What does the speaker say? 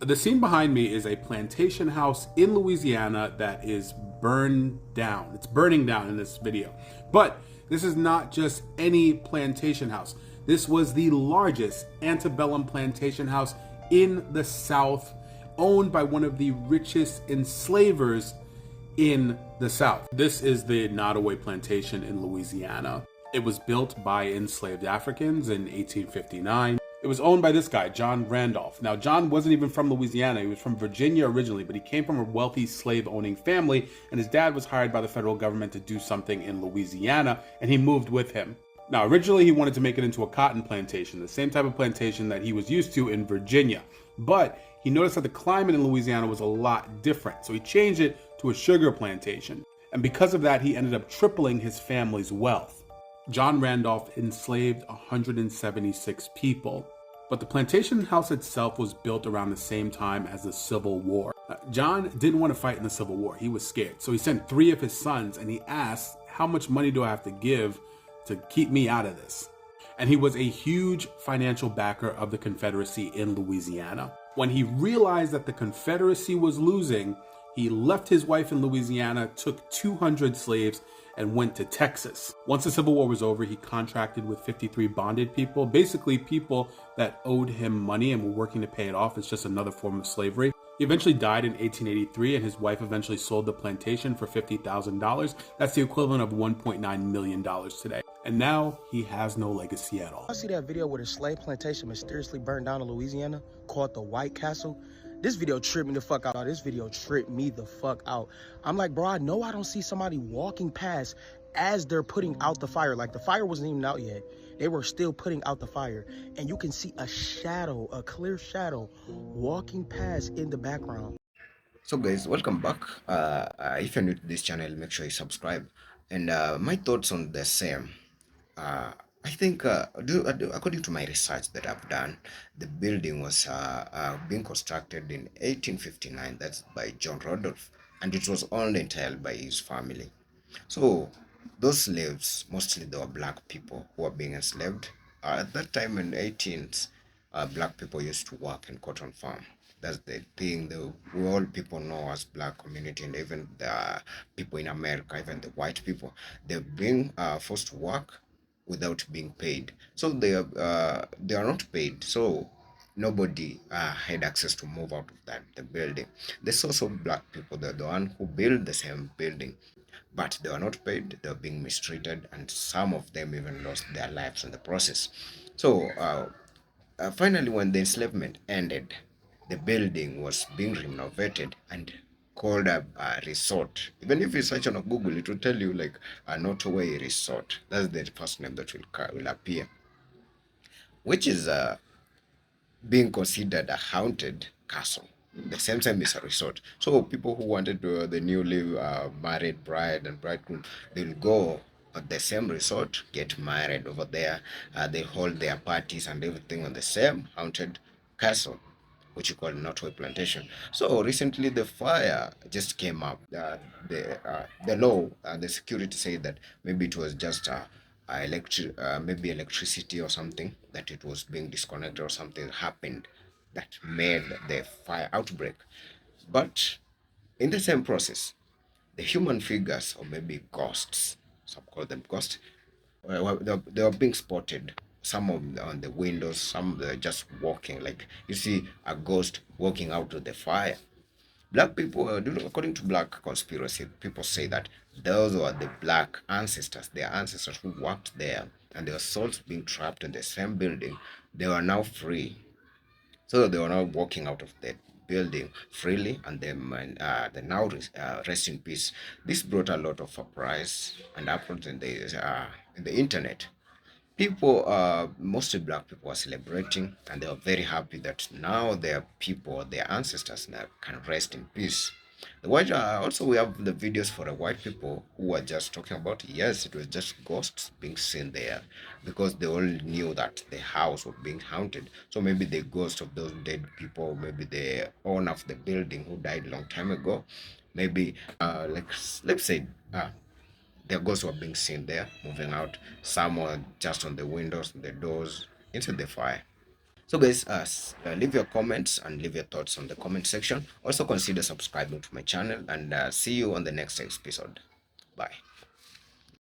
The scene behind me is a plantation house in Louisiana that is burned down. It's burning down in this video. But this is not just any plantation house. This was the largest antebellum plantation house in the South, owned by one of the richest enslavers in the South. This is the Nottoway Plantation in Louisiana. It was built by enslaved Africans in 1859. It was owned by this guy, John Randolph. Now, John wasn't even from Louisiana. He was from Virginia originally, but he came from a wealthy slave-owning family, and his dad was hired by the federal government to do something in Louisiana, and he moved with him. Now, originally he wanted to make it into a cotton plantation, the same type of plantation that he was used to in Virginia. But he noticed that the climate in Louisiana was a lot different, so he changed it to a sugar plantation. And because of that, he ended up tripling his family's wealth. John Randolph enslaved 176 people. But the plantation house itself was built around the same time as the Civil War. John didn't want to fight in the Civil War. He was scared. So he sent 3 of his sons and he asked, how much money do I have to give to keep me out of this? And he was a huge financial backer of the Confederacy in Louisiana. When he realized that the Confederacy was losing, he left his wife in Louisiana, took 200 slaves, and went to Texas. Once the Civil War was over, he contracted with 53 bonded people, basically people that owed him money and were working to pay it off. It's just another form of slavery. He eventually died in 1883, and his wife eventually sold the plantation for $50,000. That's the equivalent of $1.9 million today. And now he has no legacy at all. I see that video where the slave plantation mysteriously burned down in Louisiana called the White Castle. This video tripped me the fuck out. This video tripped me the fuck out. I'm like, bro, I know I don't see somebody walking past as they're putting out the fire. Like, the fire wasn't even out yet. They were still putting out the fire. And you can see a shadow, a clear shadow, walking past in the background. So guys, welcome back. If you're new to this channel, make sure you subscribe. And my thoughts on the same. I think, according to my research that I've done, the building was being constructed in 1859. That's by John Randolph, and it was owned entirely by his family. So those slaves, mostly they were black people who were being enslaved. At that time in 18s, black people used to work in cotton farm. That's the thing the all people know as black community, and even the people in America, even the white people, they're being forced to work without being paid. So they are not paid. So nobody had access to move out of the building. The source of black people, they're the one who built the same building, but they were not paid. They were being mistreated, and some of them even lost their lives in the process. So finally, when the enslavement ended, the building was being renovated and called a resort. Even if you search on Google, it will tell you like a Nottoway resort. That's the first name that will appear, which is being considered a haunted castle. The same time is a resort. So people who wanted to, the newly married bride and bridegroom, they'll go at the same resort, get married over there. They hold their parties and everything on the same haunted castle, which you call Nottoway Plantation. So recently the fire just came up. The law, the security said that maybe it was just maybe electricity or something, that it was being disconnected or something happened that made the fire outbreak. But in the same process, the human figures, or maybe ghosts, some call them ghosts, they were being spotted. Some of them on the windows, some they're just walking. Like you see a ghost walking out of the fire. Black people, according to black conspiracy, people say that those were the black ancestors, their ancestors who worked there, and their souls being trapped in the same building. They were now free, so they were now walking out of the building freely, and they now rest in peace. This brought a lot of surprise and uproar in the internet. People, mostly black people, are celebrating, and they are very happy that now their people, their ancestors, now can rest in peace. The white also, we have the videos for the white people who are just talking about, yes, it was just ghosts being seen there, because they all knew that the house was being haunted. So maybe the ghost of those dead people, maybe the owner of the building who died a long time ago, maybe like, let's say their ghosts were being seen there, moving out. Some were just on the windows, the doors, into the fire. So guys, leave your comments and leave your thoughts on the comment section. Also consider subscribing to my channel, and see you on the next episode. Bye.